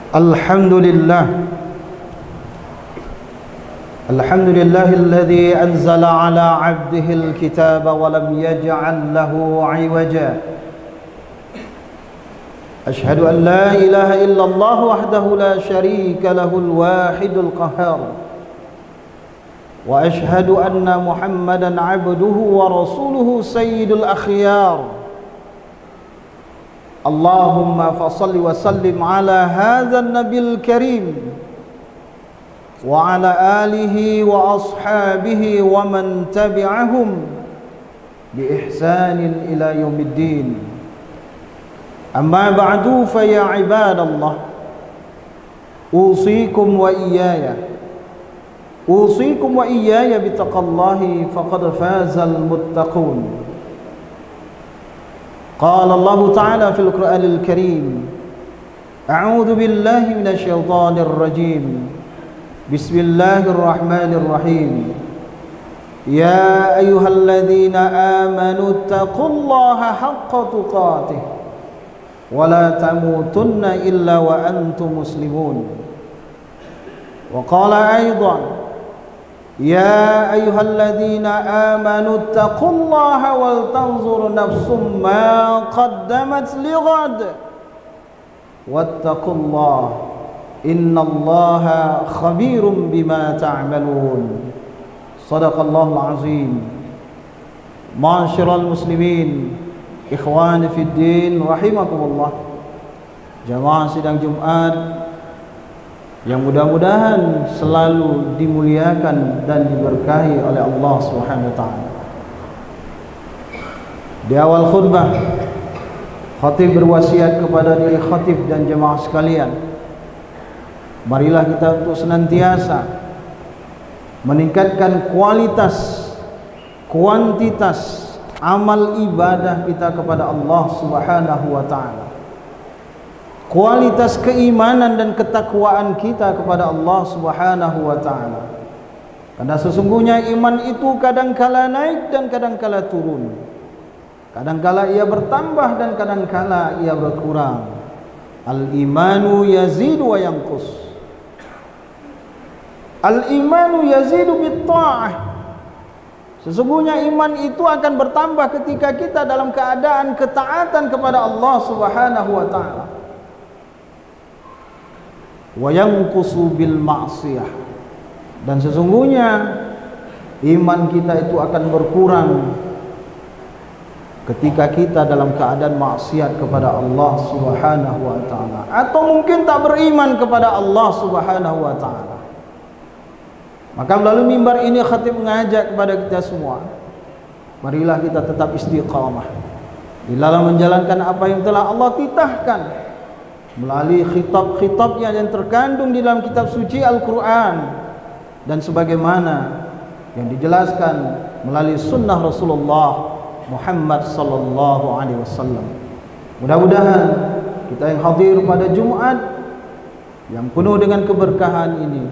Alhamdulillah alladhi anzala ala 'abdihi al-kitaba wa lam yaj'al lahu 'iwaja. Ashhadu an la ilaha illallah wahdahu la sharika lahul wahidul qahhar. Wa ashhadu anna Muhammadan 'abduhu wa rasuluhu sayyidul akhyar. Allahumma fasalli wa sallim ala hadzal nabiyil karim wa ala alihi wa ashabihi wa man tabi'ahum bi ihsanin ila yaumiddin. Amma ba'du fa ya ibadallah, usikum wa iyaya bitaqallahi faqad fazal muttaqun. Qala Allah Ta'ala fil Qur'anil Karim, a'udzu billahi minasy syaithanir rajim. Bismillahirrahmanirrahim. Ya ayyuhalladzina amanu taqullaha haqqa tuqatih wa la tamutunna illa wa antum muslimun. Wa qala aidan, ya ayyuhalladzina amanu taqullaha wal tanzur nafsum ma qaddamat lighad wattaqullaha innallaha khabirum bima ta'malun. Shadaqallahul azim. Ma'asyiral muslimin, ikhwani fid din, rahimakumullah. Jamaah sidang Jumat yang mudah-mudahan selalu dimuliakan dan diberkahi oleh Allah Subhanahu wa taala. Di awal khutbah, khatib berwasiat kepada diri khatib dan jemaah sekalian, marilah kita untuk senantiasa meningkatkan kualitas, kuantitas amal ibadah kita kepada Allah Subhanahu wa taala. Kualitas keimanan dan ketakwaan kita kepada Allah Subhanahu wa taala. Karena sesungguhnya iman itu kadangkala naik dan kadangkala turun. Kadangkala ia bertambah dan kadangkala ia berkurang. Al-imanu yazidu wa yanqus. Al-imanu yazidu bit-ta'ah. Sesungguhnya iman itu akan bertambah ketika kita dalam keadaan ketaatan kepada Allah Subhanahu wa taala. Wa yanqusu bil ma'siyah. Dan sesungguhnya iman kita itu akan berkurang ketika kita dalam keadaan maksiat kepada Allah Subhanahu wa taala, atau mungkin tak beriman kepada Allah Subhanahu wa taala. Maka melalui mimbar ini khatib mengajak kepada kita semua, marilah kita tetap istiqamah di dalam menjalankan apa yang telah Allah titahkan melalui khitab-khitabnya yang terkandung di dalam kitab suci Al-Quran, dan sebagaimana yang dijelaskan melalui sunnah Rasulullah Muhammad sallallahu alaihi wasallam. Mudah-mudahan kita yang hadir pada Jumat yang penuh dengan keberkahan ini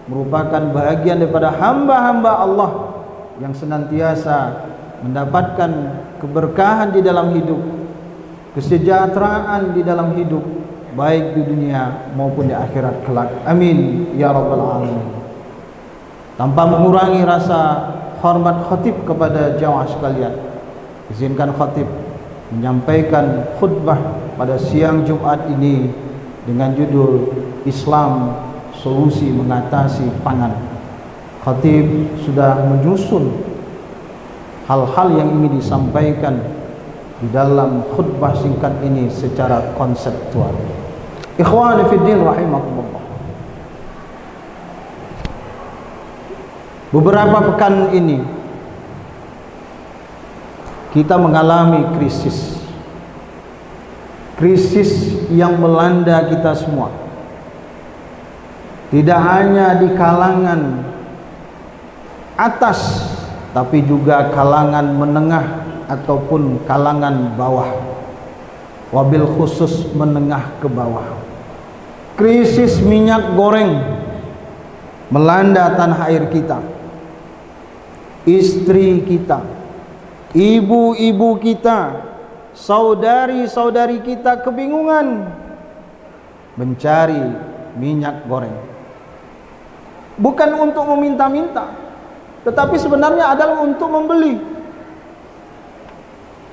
merupakan bahagian daripada hamba-hamba Allah yang senantiasa mendapatkan keberkahan di dalam hidup, kesejahteraan di dalam hidup, baik di dunia maupun di akhirat kelak. Amin ya rabbal alamin. Tanpa mengurangi rasa hormat khatib kepada jamaah sekalian, izinkan khatib menyampaikan khutbah pada siang Jumat ini dengan judul Islam Solusi Mengatasi Pangan. Khatib sudah menyusun hal-hal yang ingin disampaikan di dalam khutbah singkat ini secara konseptual. Ikhwani fiddin rahimakumullah. Beberapa pekan ini kita mengalami krisis yang melanda kita semua. Tidak hanya di kalangan atas, tapi juga kalangan menengah ataupun kalangan bawah, wabil khusus menengah ke bawah. Krisis minyak goreng melanda tanah air kita. Istri kita, ibu-ibu kita, saudari-saudari kita kebingungan mencari minyak goreng. Bukan untuk meminta-minta, tetapi sebenarnya adalah untuk membeli.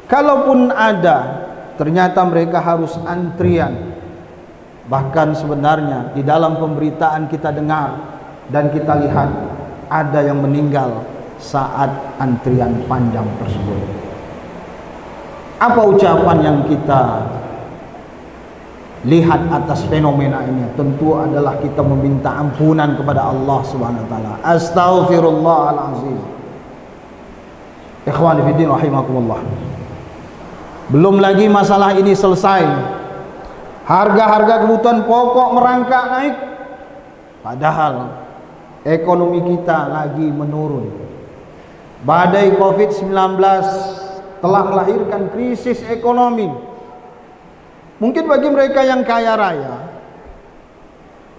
Kalaupun ada, ternyata mereka harus antrian. Bahkan sebenarnya di dalam pemberitaan kita dengar dan kita lihat ada yang meninggal saat antrian panjang tersebut. Apa ucapan yang kita lihat atas fenomena ini? Tentu adalah kita meminta ampunan kepada Allah Subhanahu wa taala. Astaghfirullahalazim. Ikhwani fi din rahimakumullah. Belum lagi masalah ini selesai, harga-harga kebutuhan pokok merangkak naik, padahal ekonomi kita lagi menurun. Badai COVID-19 telah melahirkan krisis ekonomi. Mungkin bagi mereka yang kaya raya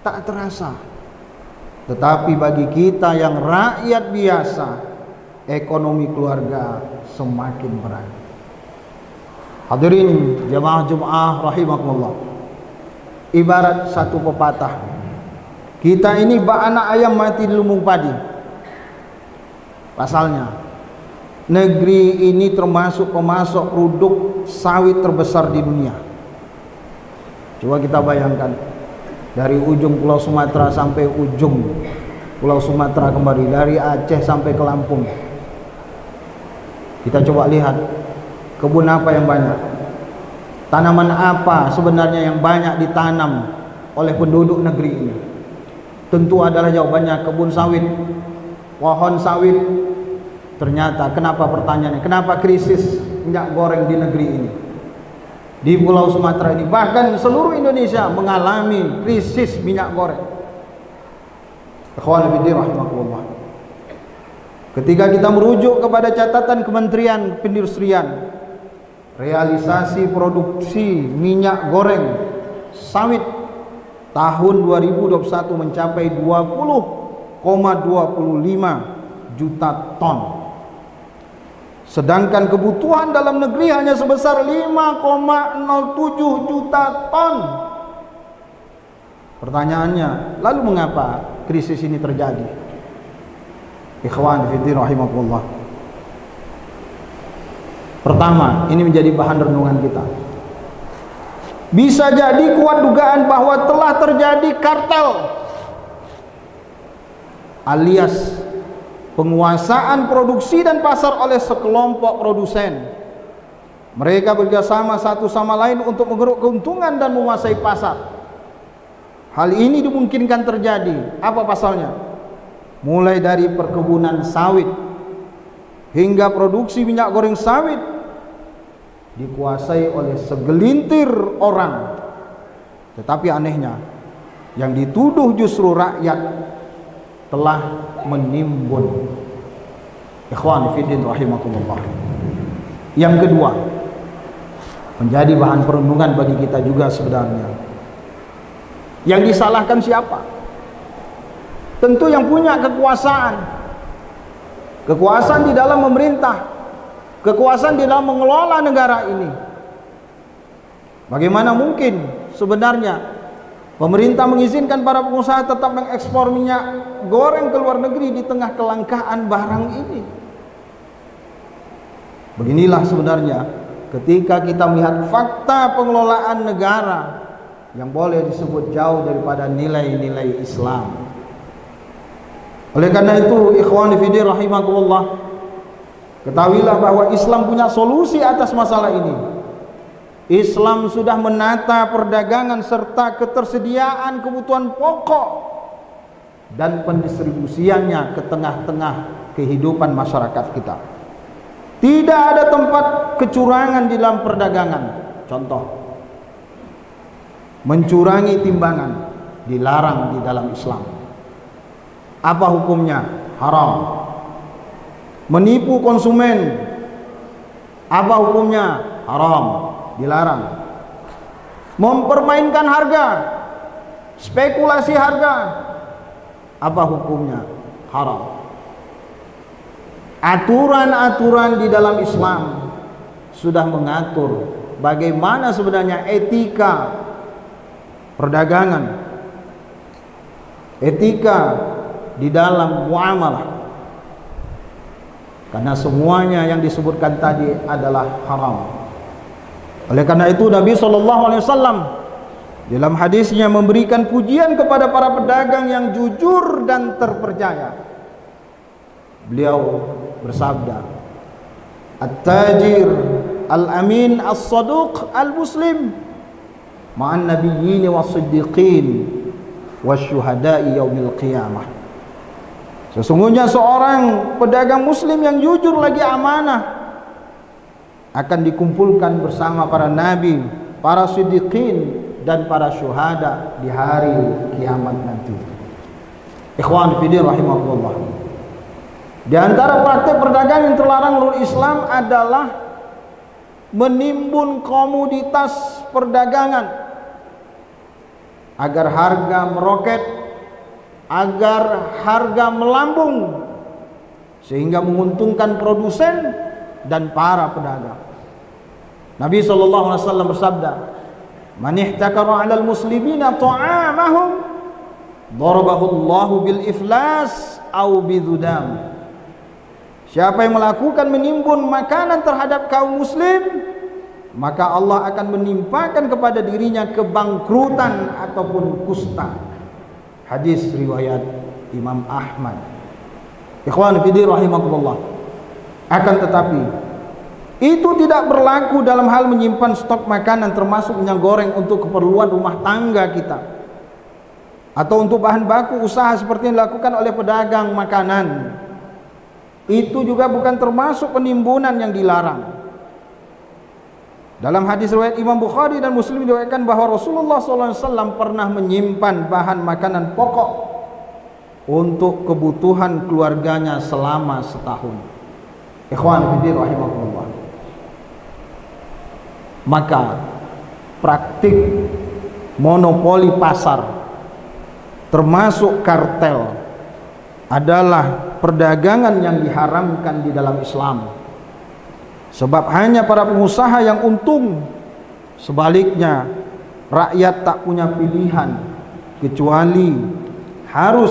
tak terasa, tetapi bagi kita yang rakyat biasa, ekonomi keluarga semakin berat. Hadirin jamaah Jumat rahimakumullah, ibarat satu pepatah, kita ini bak anak ayam mati di lumbung padi. Pasalnya, negeri ini termasuk pemasok produk sawit terbesar di dunia. Coba kita bayangkan, dari ujung Pulau Sumatera sampai ujung Pulau Sumatera kembali, dari Aceh sampai ke Lampung. Kita coba lihat, kebun apa yang banyak, tanaman apa sebenarnya yang banyak ditanam oleh penduduk negeri ini? Tentu adalah jawabannya kebun sawit, pohon sawit. Ternyata kenapa pertanyaannya, kenapa krisis minyak goreng di negeri ini, di Pulau Sumatera ini, bahkan seluruh Indonesia mengalami krisis minyak goreng? Ikhwan fillah rahimakumullah, ketika kita merujuk kepada catatan Kementerian Perindustrian, realisasi produksi minyak goreng sawit tahun 2021 mencapai 20,25 juta ton, sedangkan kebutuhan dalam negeri hanya sebesar 5,07 juta ton. Pertanyaannya, lalu mengapa krisis ini terjadi? Ikhwan fillah rahimakumullah, pertama, ini menjadi bahan renungan kita. Bisa jadi kuat dugaan bahwa telah terjadi kartel alias penguasaan produksi dan pasar oleh sekelompok produsen. Mereka bekerjasama satu sama lain untuk mengeruk keuntungan dan menguasai pasar. Hal ini dimungkinkan terjadi. Apa pasalnya? Mulai dari perkebunan sawit hingga produksi minyak goreng sawit dikuasai oleh segelintir orang. Tetapi anehnya, yang dituduh justru rakyat telah menimbun. Ikhwan fillah rahimakumullah. Yang kedua, menjadi bahan perenungan bagi kita juga sebenarnya. Yang disalahkan siapa? Tentu yang punya kekuasaan. Kekuasaan di dalam memerintah, kekuasaan di dalam mengelola negara ini. Bagaimana mungkin sebenarnya pemerintah mengizinkan para pengusaha tetap mengekspor minyak goreng ke luar negeri di tengah kelangkaan barang ini? Beginilah sebenarnya ketika kita melihat fakta pengelolaan negara yang boleh disebut jauh daripada nilai-nilai Islam. Oleh karena itu, ikhwani fillah rahimakumullah, ketahuilah bahwa Islam punya solusi atas masalah ini. Islam sudah menata perdagangan serta ketersediaan kebutuhan pokok dan pendistribusiannya ke tengah-tengah kehidupan masyarakat kita. Tidak ada tempat kecurangan di dalam perdagangan. Contoh, mencurangi timbangan dilarang di dalam Islam. Apa hukumnya? Haram. Menipu konsumen, apa hukumnya? Haram, dilarang. Mempermainkan harga, spekulasi harga, apa hukumnya? Haram. Aturan-aturan di dalam Islam sudah mengatur bagaimana sebenarnya etika perdagangan, etika di dalam muamalah. Karena semuanya yang disebutkan tadi adalah haram. Oleh karena itu Nabi SAW dalam hadisnya memberikan pujian kepada para pedagang yang jujur dan terpercaya. Beliau bersabda, "At-tajir al-amin as-saduq al-muslim ma'an nabiyyin was-siddiqin wasyuhada'i yaumil qiyamah." Sesungguhnya seorang pedagang muslim yang jujur lagi amanah akan dikumpulkan bersama para nabi, para siddiqin dan para syuhada di hari kiamat nanti. Ikhwan fillah rahimakumullah. Di antara praktek perdagangan yang terlarang menurut Islam adalah menimbun komoditas perdagangan agar harga meroket, agar harga melambung sehingga menguntungkan produsen dan para pedagang. Nabi SAW bersabda, "Man ihtakara 'alal muslimina ta'amahum darabahu Allahu bil iflas au bidzudam." Siapa yang melakukan menimbun makanan terhadap kaum muslim, maka Allah akan menimpakan kepada dirinya kebangkrutan ataupun kusta. Hadis riwayat Imam Ahmad. Ikhwan fillah rahimakumullah. Akan tetapi itu tidak berlaku dalam hal menyimpan stok makanan termasuk minyak goreng untuk keperluan rumah tangga kita atau untuk bahan baku usaha seperti yang dilakukan oleh pedagang makanan. Itu juga bukan termasuk penimbunan yang dilarang. Dalam hadis riwayat Imam Bukhari dan Muslim diriwayatkan bahwa Rasulullah SAW pernah menyimpan bahan makanan pokok untuk kebutuhan keluarganya selama setahun. Ikhwan fillah rahimakumullah. Maka praktik monopoli pasar termasuk kartel adalah perdagangan yang diharamkan di dalam Islam. Sebab hanya para pengusaha yang untung. Sebaliknya rakyat tak punya pilihan kecuali harus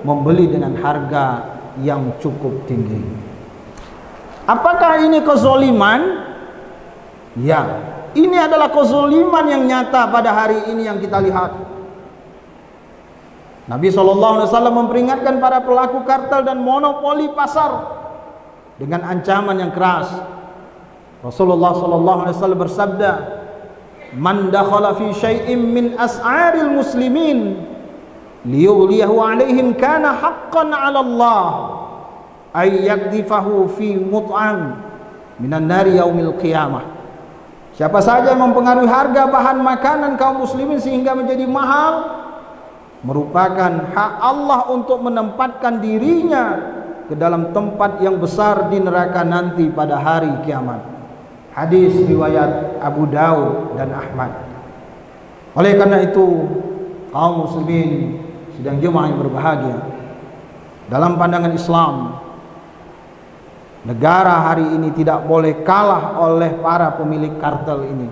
membeli dengan harga yang cukup tinggi. Apakah ini kezoliman? Ya, ini adalah kezoliman yang nyata pada hari ini yang kita lihat. Nabi SAW memperingatkan para pelaku kartel dan monopoli pasar dengan ancaman yang keras. Rasulullah SAW bersabda, "Man dakhala fi syai'in min as'aril muslimin liyughliyahu 'alaihim kana haqqan 'ala Allah ay yakdifahu fi mut'am minan nari yaumil qiyamah." Siapa saja yang mempengaruhi harga bahan makanan kaum muslimin sehingga menjadi mahal, merupakan hak Allah untuk menempatkan dirinya ke dalam tempat yang besar di neraka nanti pada hari kiamat. Hadis riwayat Abu Daud dan Ahmad. Oleh karena itu, kaum muslimin sidang jemaah yang berbahagia, dalam pandangan Islam, negara hari ini tidak boleh kalah oleh para pemilik kartel ini.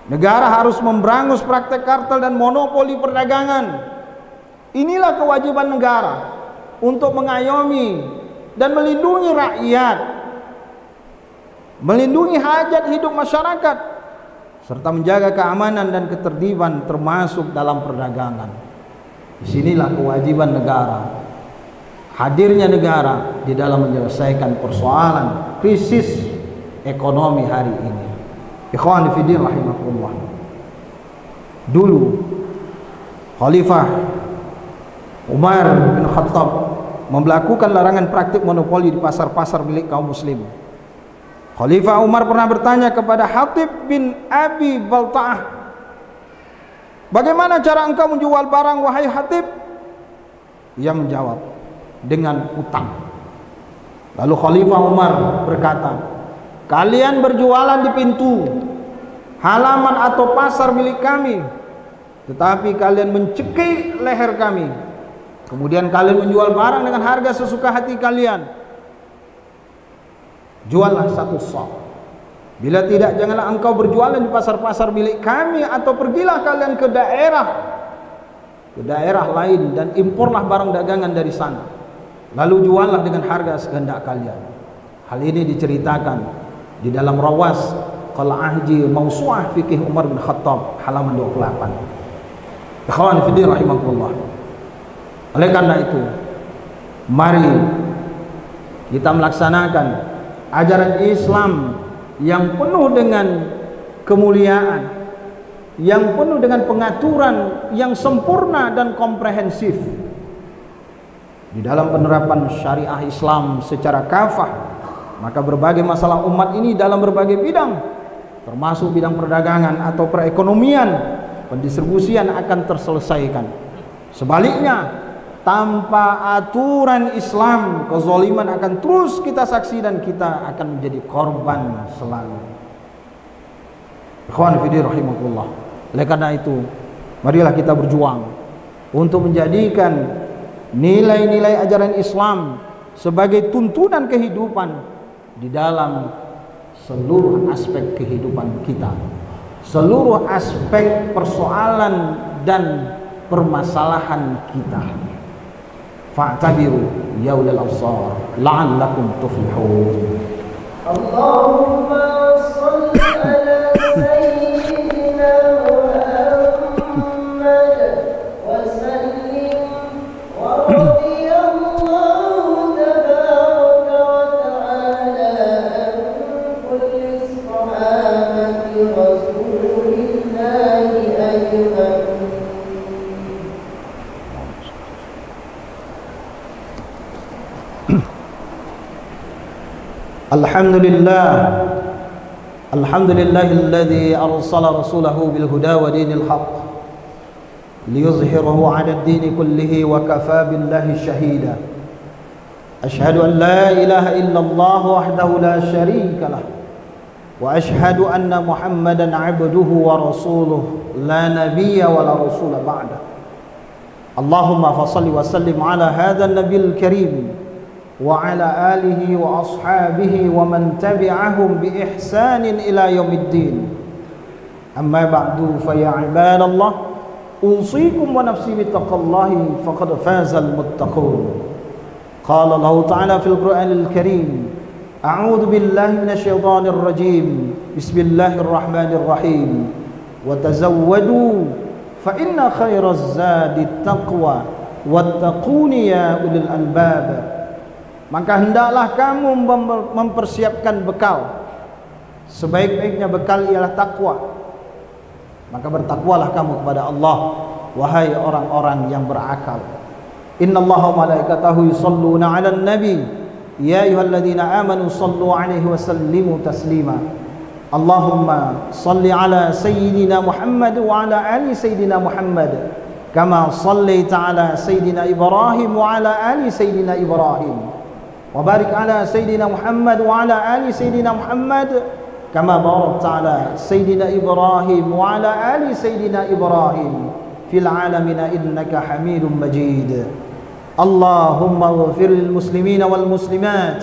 Negara harus memberangus praktek kartel dan monopoli perdagangan. Inilah kewajiban negara untuk mengayomi dan melindungi rakyat, melindungi hajat hidup masyarakat, serta menjaga keamanan dan ketertiban termasuk dalam perdagangan. Disinilah kewajiban negara. Hadirnya negara di dalam menyelesaikan persoalan krisis ekonomi hari ini. Ikhwan fillah rahimakumullah. Dulu Khalifah Umar bin Khattab melakukan larangan praktik monopoli di pasar-pasar milik kaum muslim. Khalifah Umar pernah bertanya kepada Hatib bin Abi Balta'ah, "Bagaimana cara engkau menjual barang wahai Hatib?" Ia menjawab, "Dengan utang." Lalu Khalifah Umar berkata, "Kalian berjualan di pintu, halaman atau pasar milik kami, tetapi kalian mencekik leher kami. Kemudian kalian menjual barang dengan harga sesuka hati kalian. Juallah satu sok, Bila tidak, janganlah engkau berjualan di pasar-pasar milik kami, atau pergilah kalian ke daerah lain dan imporlah barang dagangan dari sana, lalu juallah dengan harga sekehendak kalian. Hal ini diceritakan di dalam Rawas Qal'ahji Mausu'ah Fikih Umar bin Khattab halaman 28. Ikhwan fillah rahimakumullah. Oleh karena itu, mari kita melaksanakan ajaran Islam yang penuh dengan kemuliaan, yang penuh dengan pengaturan yang sempurna dan komprehensif di dalam penerapan syariah Islam secara kafah. Maka berbagai masalah umat ini dalam berbagai bidang, termasuk bidang perdagangan atau perekonomian, pendistribusian, akan terselesaikan. Sebaliknya, tanpa aturan Islam, kezaliman akan terus kita saksi dan kita akan menjadi korban selalu. Ikhwan fillah rahimakumullah. Oleh karena itu, marilah kita berjuang untuk menjadikan nilai-nilai ajaran Islam sebagai tuntunan kehidupan di dalam seluruh aspek kehidupan kita, seluruh aspek persoalan dan permasalahan kita. Fa'tabiru ya ulil absar la'allakum tuflihun. Allahumma shalli ala sayyidina Muhammad wa sallim wa radiyallahu tabaraka wa ta'ala an kulli sahabati rasulillahi ajma'in. Alhamdulillahilladzi arsala rasulahu bil huda wa dinil haqq liyuzhirahu 'ala ad-din kullihi wa kafaa billahi shahida. Ashhadu an la ilaha illallah wahdahu la sharika lah wa ashhadu anna Muhammadan 'abduhu wa rasuluhu la nabiyya wa la rasula ba'da. Allahumma fashalli wa sallim 'ala hadzal nabiyil karim wa ala alihi wa ashabihi wa man tabi'ahum bi ihsanin ila yaumiddin. Amma ba'du, fa ya ibadallah, usikum wa nafsi bittaqwallahi faqad fazal muttaqun. Qala Allah ta'ala fil Qur'anil Karim, a'udzu billahi minasy syaithanir rajim. Bismillahir rahim. Wa tazawwadu fa inna khairaz zadi taqwa wattaquni ya ulil albab. Maka hendaklah kamu mempersiapkan bekal. Sebaik-baiknya bekal ialah takwa. Maka bertakwalah kamu kepada Allah, wahai orang-orang yang berakal. Innallaha wa malaikatahu yusholluna 'alan nabi ya ayyuhalladzina amanu shallu 'alaihi wa sallimu taslima. Allahumma shalli 'ala sayyidina Muhammad wa 'ala ali sayyidina Muhammad kama shallaita 'ala sayyidina Ibrahim wa 'ala ali sayyidina Ibrahim. وبارك على سيدنا محمد وعلى آل سيدنا محمد كما باركت على سيدنا إبراهيم وعلى آل سيدنا إبراهيم في العالمين إنك حميد مجيد. اللهم اغفر للمسلمين والمسلمات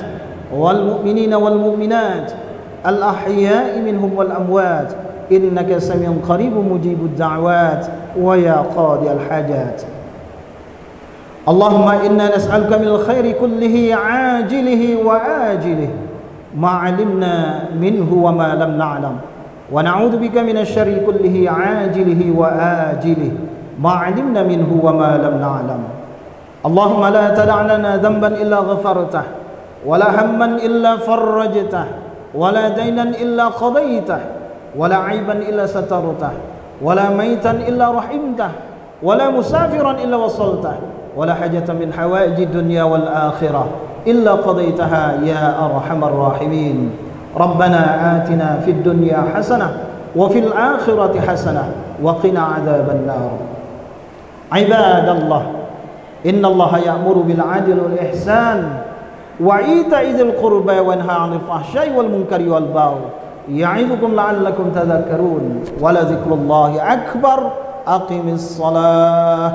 والمؤمنين والمؤمنات الأحياء منهم والأموات إنك سميع قريب مجيب الدعوات ويا قاضي الحاجات. اللهم إنا نسألك من الخير كله عاجله وآجله ما علمنا منه وما لم نعلم ونعوذ بك من الشر كله عاجله وآجله ما علمنا منه وما لم نعلم. اللهم لا تدع لنا ذنبا إلا غفرته ولا هما إلا فرجته ولا دينا إلا قضيته ولا عيبا إلا سترته ولا ميتا إلا رحمته ولا مسافرا إلا وصلته ولا حاجة من حوائج الدنيا والآخرة إلا قضيتها يا أرحم الراحمين. ربنا آتنا في الدنيا حسنة وفي الآخرة حسنة وقنا عذاب النار. عباد الله، إن الله يأمر بالعدل والإحسان وإيتاء ذي القربى وينهى عن الفحشاء والمنكر والبغي يعظكم لعلكم تذكرون ولذكر الله أكبر. أقم الصلاة.